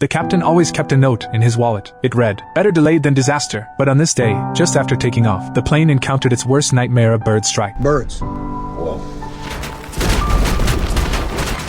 The captain always kept a note in his wallet. It read, "Better delayed than disaster." But on this day, just after taking off, the plane encountered its worst nightmare, a bird strike. Birds. Whoa.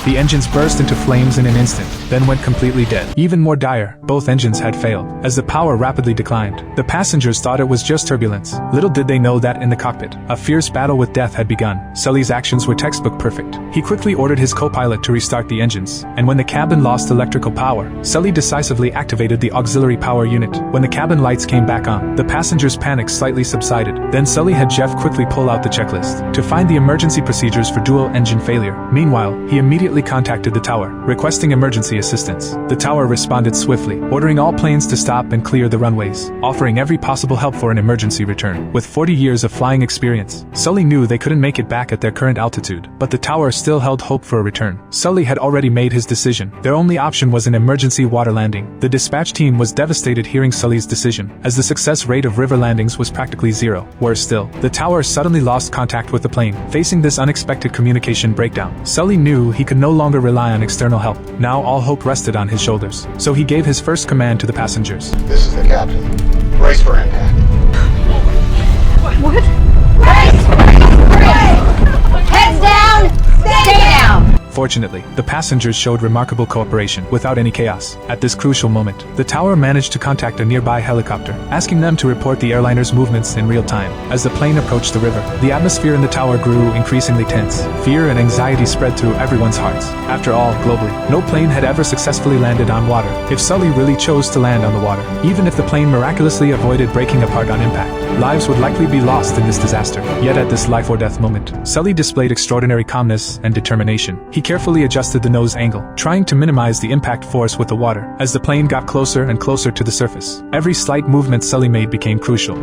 The engines burst into flames in an instant, then went completely dead. Even more dire, both engines had failed. As the power rapidly declined, the passengers thought it was just turbulence. Little did they know that in the cockpit, a fierce battle with death had begun. Sully's actions were textbook perfect. He quickly ordered his co-pilot to restart the engines, and when the cabin lost electrical power, Sully decisively activated the auxiliary power unit. When the cabin lights came back on, the passengers' panic slightly subsided. Then Sully had Jeff quickly pull out the checklist to find the emergency procedures for dual engine failure. Meanwhile, he immediately contacted the tower, requesting emergency assistance. The tower responded swiftly, ordering all planes to stop and clear the runways, offering every possible help for an emergency return. With 40 years of flying experience, Sully knew they couldn't make it back at their current altitude, but the tower still held hope for a return. Sully had already made his decision. Their only option was an emergency water landing. The dispatch team was devastated hearing Sully's decision, as the success rate of river landings was practically zero. Worse still, the tower suddenly lost contact with the plane. Facing this unexpected communication breakdown, Sully knew he could no longer rely on external help. Now all hope rested on his shoulders. So he gave his first command to the passengers. This is the captain. Brace for impact. What? Brace! Heads down! Stay down! Fortunately, the passengers showed remarkable cooperation, without any chaos. At this crucial moment, the tower managed to contact a nearby helicopter, asking them to report the airliner's movements in real time. As the plane approached the river, the atmosphere in the tower grew increasingly tense. Fear and anxiety spread through everyone's hearts. After all, globally, no plane had ever successfully landed on water. If Sully really chose to land on the water, even if the plane miraculously avoided breaking apart on impact, lives would likely be lost in this disaster. Yet at this life-or-death moment, Sully displayed extraordinary calmness and determination. He carefully adjusted the nose angle, trying to minimize the impact force with the water. As the plane got closer and closer to the surface, every slight movement Sully made became crucial.